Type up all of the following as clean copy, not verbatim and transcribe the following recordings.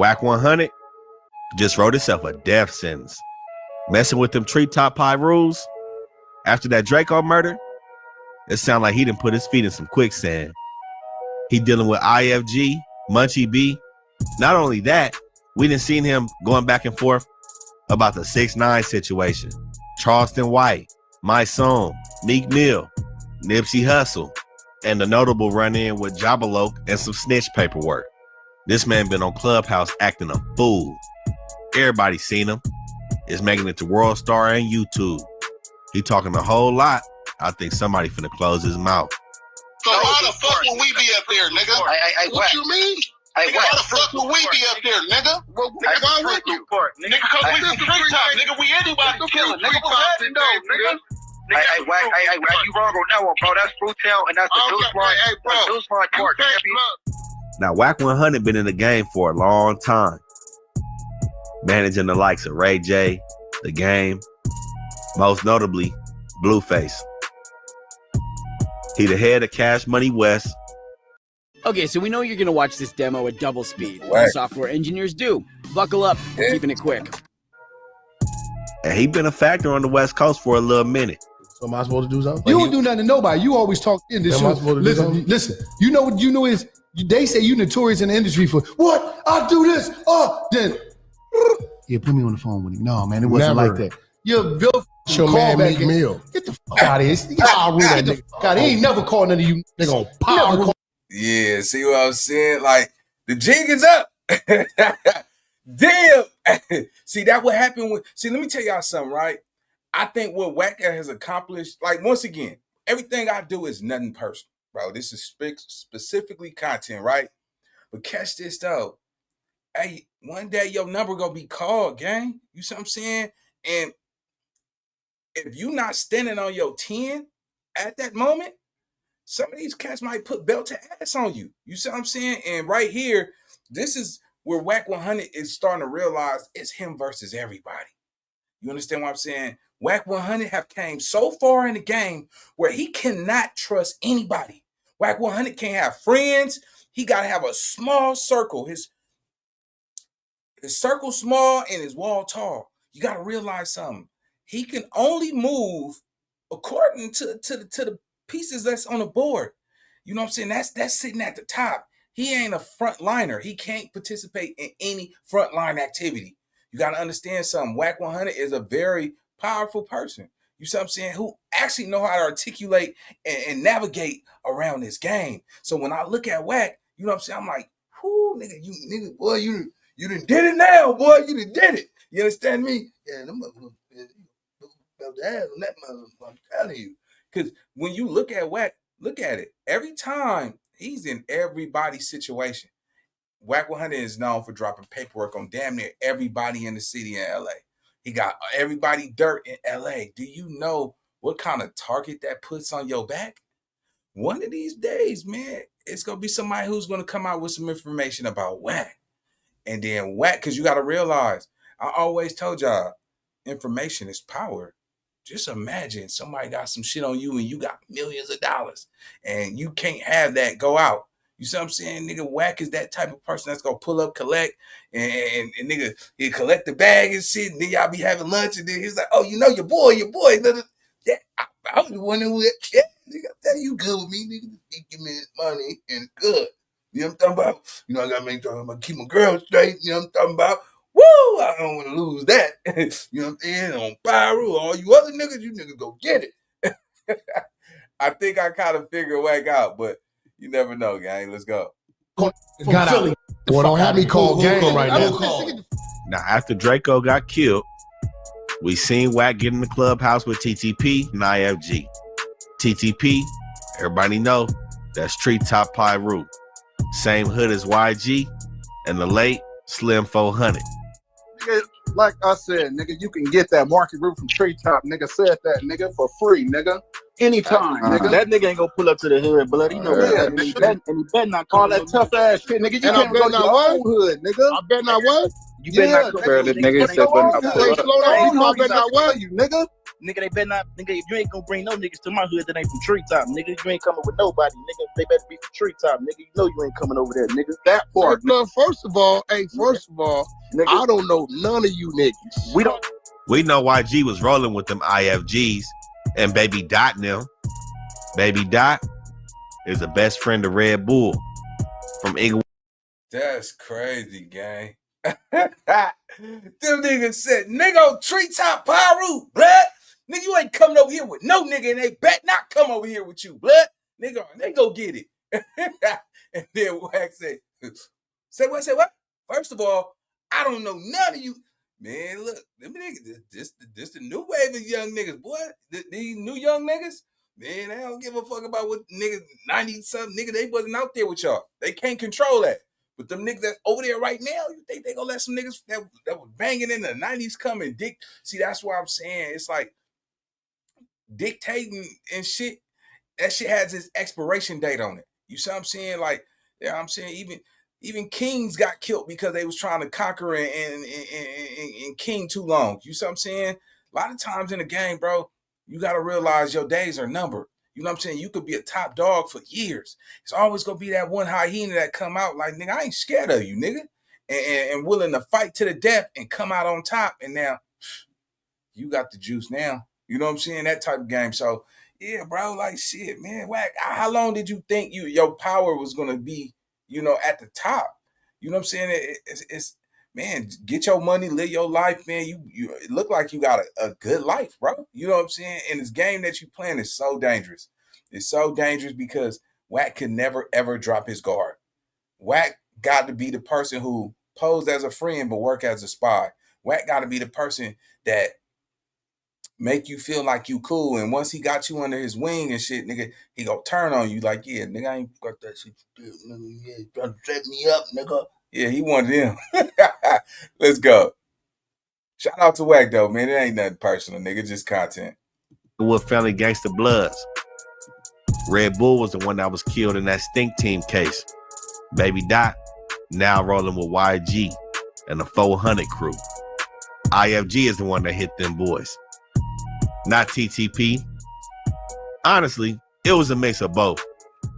Wack 100 just wrote himself a death sentence. Messing with them treetop pie rules after that Draco murder, it sounds like he done put his feet in some quicksand. He dealing with IFG, Munchie B. Not only that, we done seen him going back and forth about the 6ix9ine situation. Charleston White, My Song, Meek Mill, Nipsey Hussle, and the notable run-in with Jabaloke and some snitch paperwork. This man been on Clubhouse acting a fool. Everybody seen him. Is making it to World Star and YouTube. He talking a whole lot. I think somebody finna close his mouth. So why the fuck would we be up there, nigga? What you mean? Nigga, why the fuck would we be up there, nigga? Nigga, why would you? Nigga, cause we some street top, nigga. We anybody killing, nigga. What's happening, though, nigga? Hey, Wack, you wrong on that one, bro. That's Fruitel and that's the Deuce Line Park, champion. Now, Wack 100 been in the game for a long time. Managing the likes of Ray J, The Game, most notably, Blueface. He the head of Cash Money West. Okay, so we know you're going to watch this demo at double speed. What software engineers do. Buckle up. We're keeping it quick. And he been a factor on the West Coast for a little minute. So am I supposed to do something? You don't do nothing to nobody. You always talk in this show. Listen. You know what you know is, they say you notorious in the industry for, what? I'll do this. Then... Yeah, put me on the phone with him. No, man, it wasn't like that. You're Bill. Show man Meek Mill. Get the fuck out of here. Get the fuck out of here. He ain't never called none of you. They gonna power. Yeah, see what I'm saying? Like, the jig is up. Damn. See, that what happened with, see, let me tell y'all something, right? I think what Wack has accomplished, like, once again, everything I do is nothing personal, bro. This is specifically content, right? But catch this, though. Hey, one day your number gonna be called, gang. You see what I'm saying? And if you not standing on your 10 at that moment, some of these cats might put belt to ass on you. You see what I'm saying? And right here, this is where Wack 100 is starting to realize it's him versus everybody. You understand what I'm saying? Wack 100 have came so far in the game where he cannot trust anybody. Wack 100 can't have friends. He got to have a small circle. His circle small and his wall tall. You got to realize something. He can only move according to the pieces that's on the board. You know what I'm saying? That's sitting at the top. He ain't a front liner. He can't participate in any frontline activity. You got to understand something. Wack 100 is a very powerful person. You see what I'm saying? Who actually know how to articulate and navigate around this game. So when I look at Wack, you know what I'm saying? I'm like, whoo, nigga, boy, you done did it now, boy. You done did it. You understand me? Yeah, them motherfuckers belt the ass on that motherfucker. I'm telling you. Because when you look at Wack, look at it. Every time he's in everybody's situation. Wack 100 is known for dropping paperwork on damn near everybody in the city in LA. He got everybody dirt in LA. Do you know what kind of target that puts on your back? One of these days, man, it's going to be somebody who's going to come out with some information about Wack. And then Wack, because you got to realize, I always told y'all, information is power. Just imagine somebody got some shit on you and you got millions of dollars and you can't have that go out. You see what I'm saying? Nigga, Wack is that type of person that's going to pull up, collect, and nigga, he collect the bag and shit, and then y'all be having lunch, and then he's like, oh, you know your boy. Yeah, I was the one who, yeah, nigga, that you good with me, nigga. You give me this money and good. You know what I'm talking about? You know, I got to make sure I'm going to keep my girl straight. You know what I'm talking about? Woo! I don't want to lose that. You know what I'm saying? On Pyro, all you other niggas, you niggas go get it. I think I kind of figured Wack out, but you never know, gang. Let's go. Got out. Well, don't have me call game right now. Now, after Draco got killed, we seen Wack get in the clubhouse with TTP and IFG. TTP, everybody know, that's Treetop Pyru. Same hood as YG and the late Slim 400. Nigga, like I said, nigga, you can get that market route from Treetop. Nigga said that, nigga, for free, nigga. Anytime, nigga. That nigga ain't gonna pull up to the hood, blood. He know that. And he better not call that tough ass shit, nigga. You can't go to your own hood, nigga. I bet not what? You better not compare the nigga. Slow down, I bet not what? You, nigga. Nigga, they better not, nigga, if you ain't gonna bring no niggas to my hood that ain't from Treetop, nigga, you ain't coming with nobody, nigga. They better be from Treetop, nigga. You know you ain't coming over there, nigga. That part. No, first of all, nigga, I don't know none of you niggas. We know YG was rolling with them IFGs and Baby Dot and them. Baby Dot is the best friend of Red Bull from Inglewood. That's crazy, gang. Them niggas said, nigga, Treetop Pirus, blood. Nigga, you ain't coming over here with no nigga, and they bet not come over here with you, blood. Nigga, they go get it. And then Wack said, say what? First of all, I don't know none of you. Man, look, them niggas, this the new wave of young niggas, boy. These new young niggas, man, they don't give a fuck about what niggas, 90-something nigga, they wasn't out there with y'all. They can't control that. But them niggas that's over there right now, you think they gonna let some niggas that was banging in the 90s come and dick? See, that's why I'm saying it's like dictating and shit. That shit has its expiration date on it. You see what I'm saying? Like, yeah, I'm saying even kings got killed because they was trying to conquer and king too long. You see what I'm saying? A lot of times in the game, bro, you gotta realize your days are numbered. You know what I'm saying? You could be a top dog for years. It's always gonna be that one hyena that come out like, nigga, I ain't scared of you, nigga. And willing to fight to the death and come out on top. And now you got the juice now. You know what I'm saying? That type of game. So yeah, bro, like shit, man. Wack, how long did you think your power was gonna be, you know, at the top? You know what I'm saying? It's man, get your money, live your life, man. You it look like you got a good life, bro. You know what I'm saying? And this game that you playing is so dangerous. It's so dangerous because Wack can never, ever drop his guard. Wack got to be the person who posed as a friend but work as a spy. Wack got to be the person that make you feel like you cool. And once he got you under his wing and shit, nigga, he gonna turn on you like, yeah, nigga, I ain't got that shit. Nigga, yeah, trying to set me up, nigga. Yeah, he wanted him. Let's go. Shout out to Wack though, man. It ain't nothing personal, nigga. Just content. With family gangster bloods. Red Bull was the one that was killed in that Stink Team case. Baby Dot now rolling with YG and the 400 crew. IFG is the one that hit them boys, not TTP. Honestly, it was a mix of both.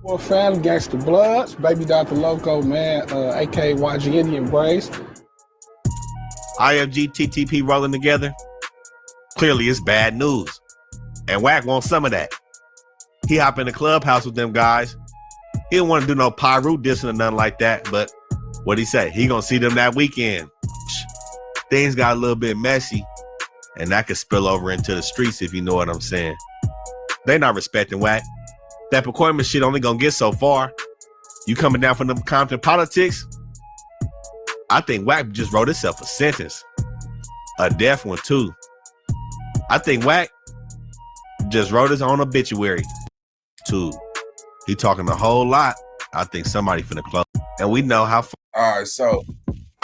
Well, family gangster bloods, Baby Dot the Loco, man, aka YG Indian Brace. IFG, TTP rolling together. Clearly, it's bad news. And Wack wants some of that. He hop in the clubhouse with them guys. He didn't want to do no Pirus dissing or nothing like that, but what'd he say? He gonna see them that weekend. Things got a little bit messy, and that could spill over into the streets, if you know what I'm saying. They not respecting Wack. That Pacoima shit only gonna get so far. You coming down from them Compton politics? I think Wack just wrote himself a sentence. A death one, too. I think Wack just wrote his own obituary, too. He talking a whole lot. I think somebody finna close. And we know how far. All right, so.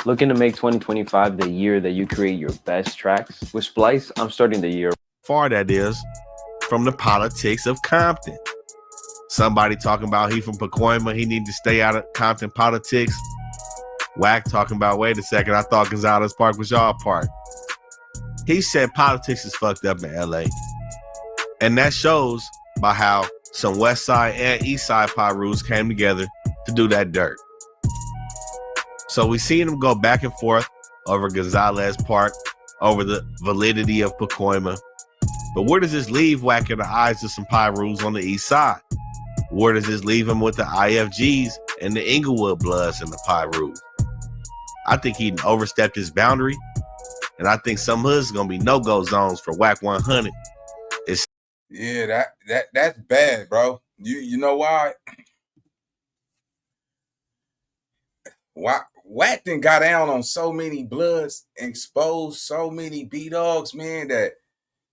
Looking to make 2025 the year that you create your best tracks? With Splice, I'm starting the year. Far that is from the politics of Compton. Somebody talking about he from Pacoima, he need to stay out of Compton politics. Wack talking about, wait a second, I thought Gonzalez Park was y'all park. He said politics is fucked up in LA. And that shows by how some West Side and East Side Pirus came together to do that dirt. So we seen them go back and forth over Gonzalez Park, over the validity of Pacoima. But where does this leave Wack in the eyes of some Pirus on the East Side? Where does this leave him with the IFGs and the Inglewood Bloods and the Pirus? I think he overstepped his boundary, and I think some hoods gonna be no-go zones for Wack 100. Yeah, that's bad, bro. You know why? Wack done got down on so many bloods, exposed so many B-dogs, man, that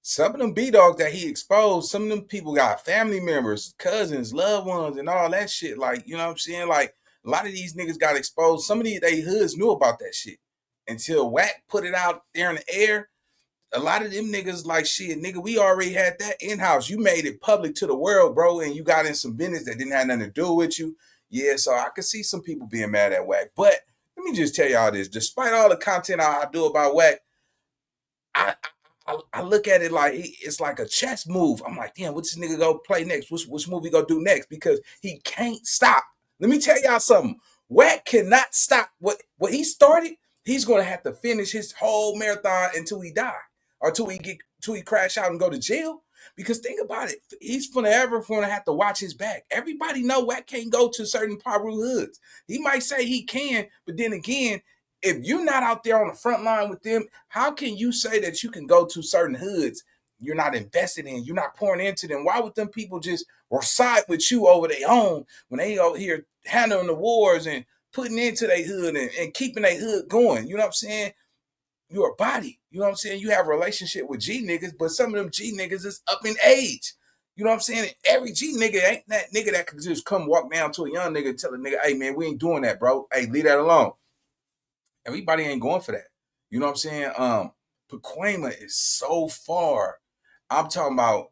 some of them B-dogs that he exposed, some of them people got family members, cousins, loved ones, and all that shit. Like, you know what I'm saying? Like, a lot of these niggas got exposed. Some of they hoods knew about that shit until Wack put it out there in the air. A lot of them niggas like, shit, nigga, we already had that in-house. You made it public to the world, bro, and you got in some business that didn't have nothing to do with you. Yeah, so I could see some people being mad at Wack. But let me just tell y'all this. Despite all the content I do about Wack, I I look at it like it's like a chess move. I'm like, damn, what's this nigga go play next? Which movie go do next? Because he can't stop. Let me tell y'all something. Wack cannot stop what he started. He's gonna have to finish his whole marathon until he die, or till he crash out and go to jail. Because think about it, he's gonna have to watch his back. Everybody know Wack can't go to certain Piru hoods. He might say he can, but then again, if you're not out there on the front line with them, how can you say that you can go to certain hoods you're not invested in, you're not pouring into them? Why would them people just reside with you over their home when they out here handling the wars and putting into their hood and keeping their hood going? You know what I'm saying? You're a body. You know what I'm saying? You have a relationship with G niggas, but some of them G niggas is up in age. You know what I'm saying? Every G nigga ain't that nigga that could just come walk down to a young nigga and tell a nigga, hey man, we ain't doing that, bro. Hey, leave that alone. Everybody ain't going for that. You know what I'm saying? Pacoima is so far. I'm talking about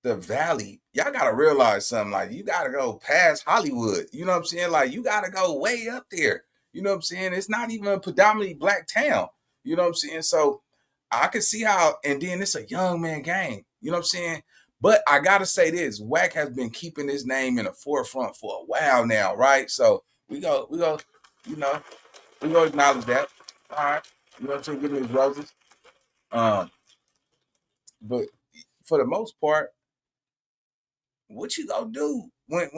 the valley. Y'all gotta realize something. Like, you gotta go past Hollywood. You know what I'm saying? Like, you gotta go way up there. You know what I'm saying? It's not even a predominantly black town. You know what I'm saying? So I can see how, and then it's a young man game. You know what I'm saying? But I gotta say this: Wack has been keeping his name in the forefront for a while now, right? So we go, you know. We gonna acknowledge that. All right. You know what I'm saying? Give me his roses. But for the most part, what you gonna do when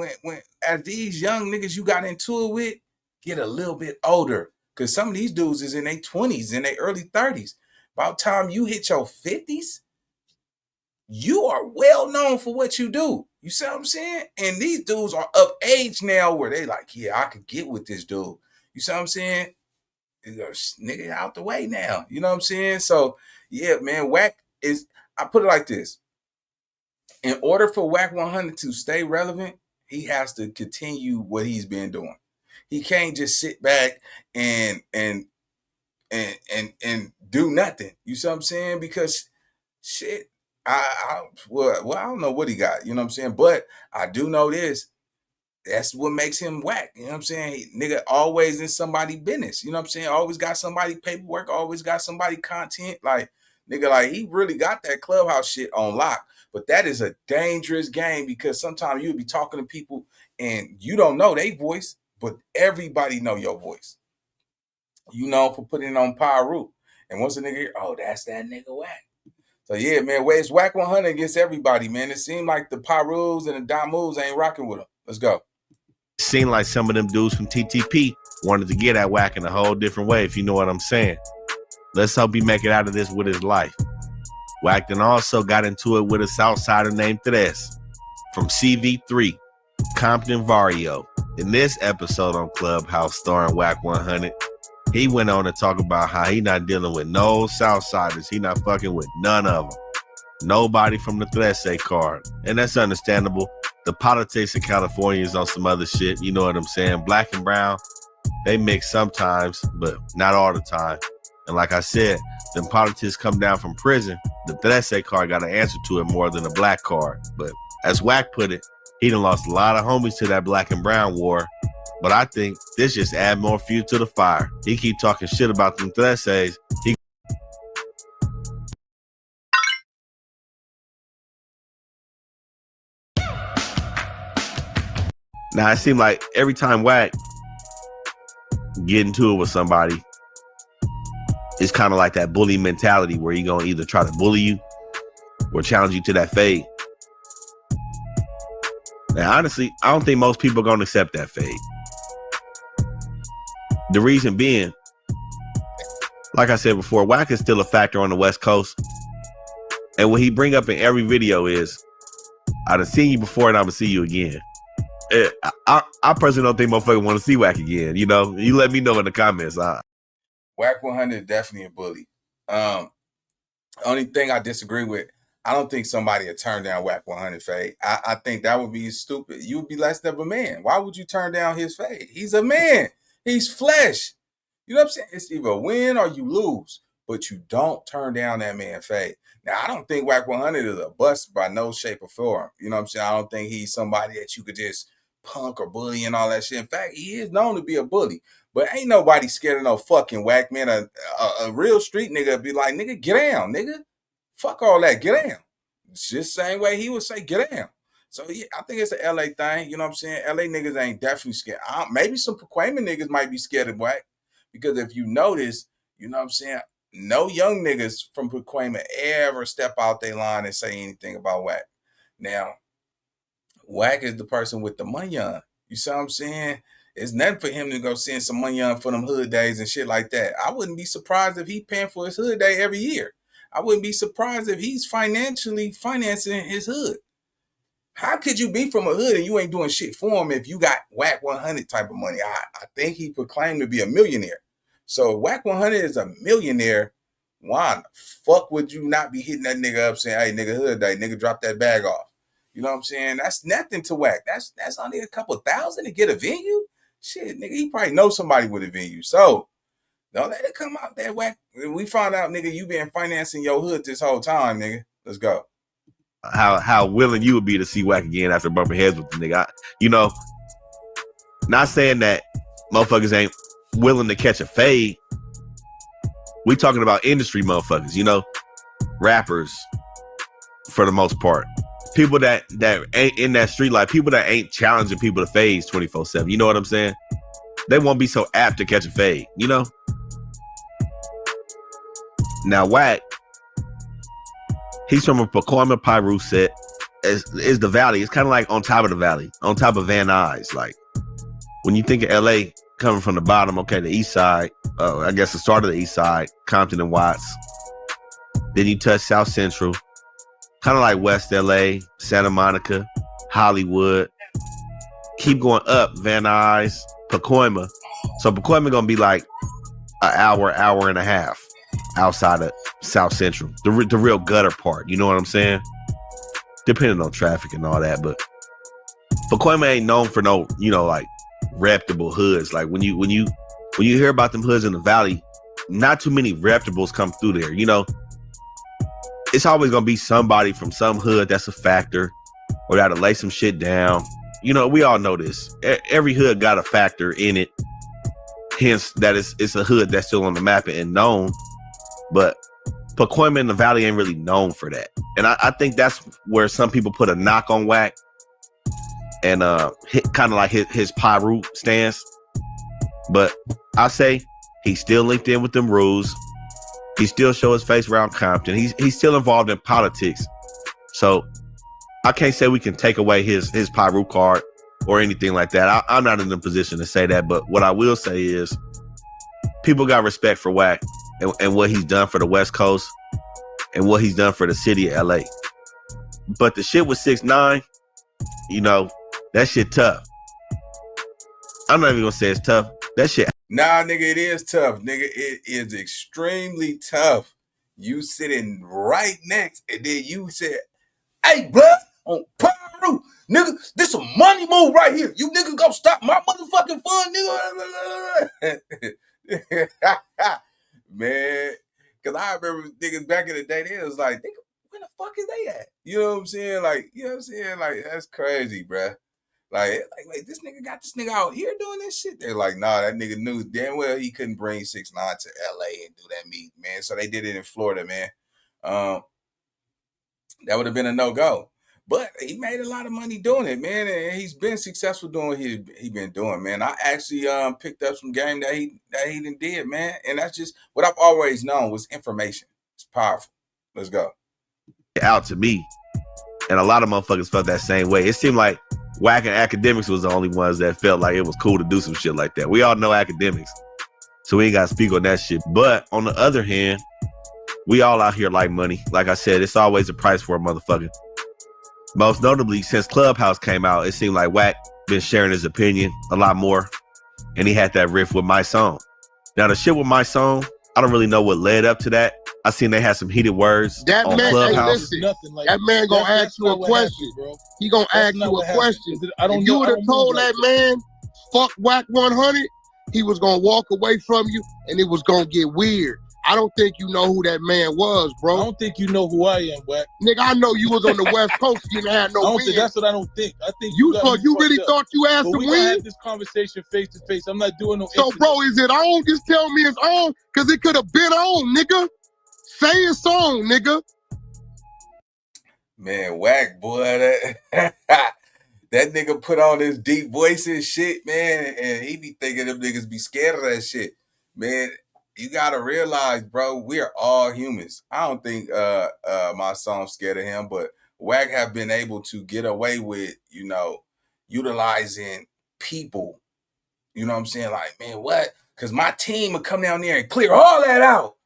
as these young niggas you got into it with get a little bit older? Cause some of these dudes is in their 20s, in their early 30s. By the time you hit your 50s, you are well known for what you do. You see what I'm saying? And these dudes are of age now where they like, yeah, I could get with this dude. You see what I'm saying? Nigga out the way now. You know what I'm saying? So yeah, man, Wack is, I put it like this. In order for Wack 100 to stay relevant, he has to continue what he's been doing. He can't just sit back and do nothing. You see what I'm saying? Because shit, I don't know what he got, you know what I'm saying? But I do know this. That's what makes him Wack. You know what I'm saying? Nigga always in somebody's business. You know what I'm saying? Always got somebody paperwork, always got somebody content. Like, nigga, like, he really got that clubhouse shit on lock. But that is a dangerous game because sometimes you'll be talking to people and you don't know their voice, but everybody know your voice. You know, for putting it on Piru. And once a nigga hear, oh, that's that nigga Wack. So yeah, man, it's Wack 100 against everybody, man. It seemed like the Pirus and the Damus ain't rocking with him. Let's go. Seemed like some of them dudes from TTP wanted to get at Wack in a whole different way, if you know what I'm saying. Let's hope he make it out of this with his life. Wack then also got into it with a Southsider named Tres from CV3, Compton Pirus. In this episode on Clubhouse starring Wack 100, he went on to talk about how he not dealing with no Southsiders. He not fucking with none of them. Nobody from the Tres card. And that's understandable. The politics in California is on some other shit. You know what I'm saying? Black and brown, they mix sometimes, but not all the time. And like I said, them politics come down from prison. The Tres card got an answer to it more than a black card. But as Wack put it, he done lost a lot of homies to that black and brown war. But I think this just add more fuel to the fire. He keep talking shit about them Tres. Now, it seems like every time Wack get into it with somebody, it's kind of like that bully mentality where he gonna either try to bully you or challenge you to that fade. Now, honestly, I don't think most people are gonna accept that fade. The reason being, like I said before, Wack is still a factor on the West Coast. And what he bring up in every video is, I done seen you before and I'm gonna see you again. I personally don't think motherfuckers want to see Wack again. You know, you let me know in the comments. Wack 100 is definitely a bully. Only thing I disagree with, I don't think somebody would turn down Wack 100 fade. I think that would be stupid. You would be less than a man. Why would you turn down his fade? He's a man. He's flesh. You know what I'm saying? It's either win or you lose, but you don't turn down that man fade. Now, I don't think Wack 100 is a bust by no shape or form. You know what I'm saying? I don't think he's somebody that you could just punk or bully and all that shit. In fact, he is known to be a bully. But ain't nobody scared of no fucking Wack, man. A real street nigga be like, nigga, get down, nigga. Fuck all that, get down. It's just the same way he would say, get down. So yeah, I think it's an LA thing. You know what I'm saying? LA niggas ain't definitely scared. Maybe some Pacoima niggas might be scared of Wack. Because if you notice, you know what I'm saying? No young niggas from Pacoima ever step out their line and say anything about Wack. Now, Wack is the person with the money on. You see what I'm saying? It's nothing for him to go send some money on for them hood days and shit like that. I wouldn't be surprised if he paying for his hood day every year. I wouldn't be surprised if he's financially financing his hood. How could you be from a hood and you ain't doing shit for him if you got Wack 100 type of money? I think he proclaimed to be a millionaire. So Wack 100 is a millionaire. Why the fuck would you not be hitting that nigga up saying, hey, nigga, hood day, nigga, drop that bag off? You know what I'm saying? That's nothing to Wack. That's only a couple thousand to get a venue. Shit, nigga, he probably knows somebody with a venue. So don't let it come out that Wack. We found out, nigga, you been financing your hood this whole time, nigga. Let's go. How willing you would be to see Wack again after bumping heads with the nigga. Not saying that motherfuckers ain't willing to catch a fade. We talking about industry motherfuckers, rappers for the most part. People that ain't in that street life, people that ain't challenging people to fades 24/7. You know what I'm saying? They won't be so apt to catch a fade, Now Wack, he's from a Compton Pirus set. Is the valley. It's kind of like on top of the valley, on top of Van Nuys. Like when you think of LA coming from the bottom, okay, the east side, I guess the start of the east side, Compton and Watts. Then you touch South Central. Kind of like West LA, Santa Monica, Hollywood. Keep going up, Van Nuys, Pacoima. So Pacoima gonna be like an hour and a half outside of South Central. The real gutter part, you know what I'm saying? Depending on traffic and all that, but Pacoima ain't known for no, like reputable hoods. Like when you hear about them hoods in the valley, not too many reputables come through there, It's always gonna be somebody from some hood that's a factor or that'll lay some shit down. We all know this. Every hood got a factor in it. Hence, that it's a hood that's still on the map and known. But Pacoima in the valley ain't really known for that. And I think that's where some people put a knock on Wack and kind of like his Piru stance. But I say he's still linked in with them rules. He still show his face around Compton. He's still involved in politics. So I can't say we can take away his Piru card or anything like that. I'm not in the position to say that. But what I will say is people got respect for Wack and what he's done for the West Coast and what he's done for the city of LA. But the shit with 6ix9ine, that shit tough. I'm not even gonna say it's tough. That shit. Nah, nigga, it is tough, nigga. It is extremely tough. You sitting right next, and then you said, hey, blood, on Piru, nigga, this a money move right here. You nigga gonna stop my motherfucking fun, nigga. Man, because I remember niggas back in the day, they was like, nigga, where the fuck is they at? You know what I'm saying? Like, Like, that's crazy, bruh. Like this nigga got this nigga out here doing this shit. They're like, nah, that nigga knew damn well he couldn't bring 6ix9ine to LA and do that meet, man. So they did it in Florida, man. That would have been a no-go. But he made a lot of money doing it, man. And he's been successful doing what he been doing, man. I actually picked up some game that he did, man. And that's just what I've always known was information. It's powerful. Let's go. Out to me. And a lot of motherfuckers felt that same way. It seemed like Wack and Academics was the only ones that felt like it was cool to do some shit like that. We all know Academics, so we ain't got to speak on that shit. But on the other hand, we all out here like money. Like I said, it's always a price for a motherfucker. Most notably, since Clubhouse came out, it seemed like Wack been sharing his opinion a lot more, and he had that riff with My Song. Now, the shit with My Song, I don't really know what led up to that. I seen they had some heated words on Clubhouse. Hey, listen, that man gonna ask you a question. He gonna ask you a question. If you would have told that man, fuck Wack 100, he was gonna walk away from you and it was gonna get weird. I don't think you know who that man was, bro. I don't think you know who I am, Wack. Nigga, I know you was on the West Coast. You didn't have no win. That's what I don't think. I think you really thought you had some we win. Have this conversation face to face. I'm not doing no. So, bro, is it on? Just tell me it's on, cause it could have been on, nigga. Say it's on, nigga. Man, Wack, boy, that nigga put on this deep voice and shit, man, and he be thinking them niggas be scared of that shit. Man, you gotta realize, bro, we are all humans. I don't think my son's scared of him, but Wack have been able to get away with, you know, utilizing people. You know what I'm saying? Like, man, what? Because my team would come down there and clear all that out.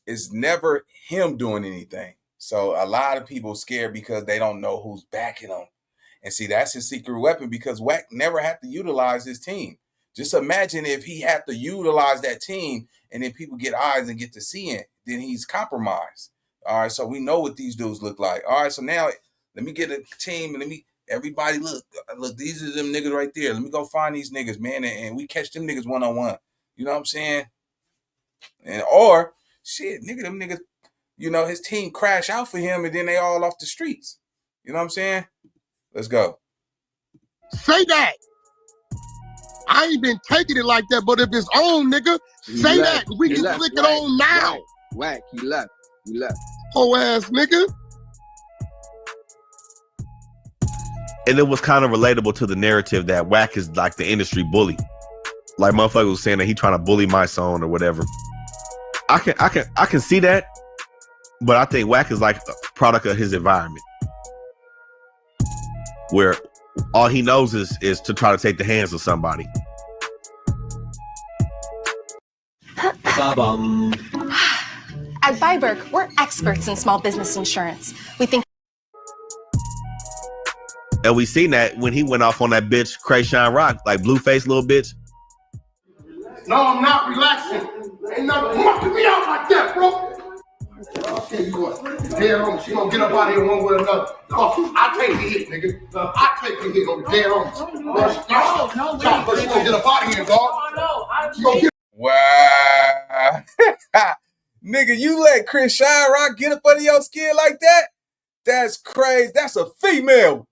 It's never him doing anything. So a lot of people scared because they don't know who's backing them. And see, that's his secret weapon because Wack never had to utilize his team. Just imagine if he had to utilize that team and then people get eyes and get to see it, then he's compromised. All right, so we know what these dudes look like. All right, so now let me get a team and everybody look, these are them niggas right there. Let me go find these niggas, man, and we catch them niggas one-on-one. You know what I'm saying? And or shit, nigga, them niggas, you know, his team crash out for him and then they all off the streets. You know what I'm saying? Let's go. Say that. I ain't been taking it like that, but if it's on, nigga, say that. We can click it on now. Wack, he left. Whole ass nigga. And it was kind of relatable to the narrative that Wack is like the industry bully. Like motherfuckers was saying that he trying to bully my song or whatever. I can see that, but I think Wack is like a product of his environment, where all he knows is to try to take the hands of somebody. At Viberg, we're experts in small business insurance. We think. And we seen that when he went off on that bitch, Krayshawn Rock, like Blueface little bitch. No, I'm not relaxing. Ain't nothing mucking me out like that, bro. I'll tell you what, dead homie, she gonna get up out of here one way or another. I take the hit, nigga. I take the hit on the dead homie. No, she gonna get up out of here, dog. She gonna get. Wow. Nigga, you let Krayshawn Rock get up under your skin like that? That's crazy. That's a female.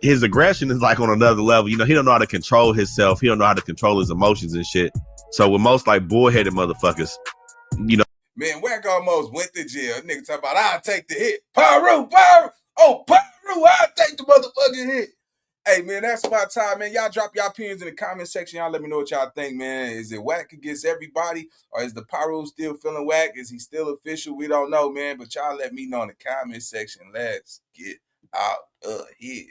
His aggression is like on another level. You know, he don't know how to control himself. He don't know how to control his emotions and shit. So with most like bullheaded motherfuckers, you know. Man, Wack almost went to jail. Nigga talking about, I'll take the hit. Pyro. Oh, Pyro, I'll take the motherfucking hit. Hey, man, that's my time, man. Y'all drop y'all opinions in the comment section. Y'all let me know what y'all think, man. Is it Wack against everybody? Or is the Pyro still feeling Wack? Is he still official? We don't know, man. But y'all let me know in the comment section. Let's get out of here.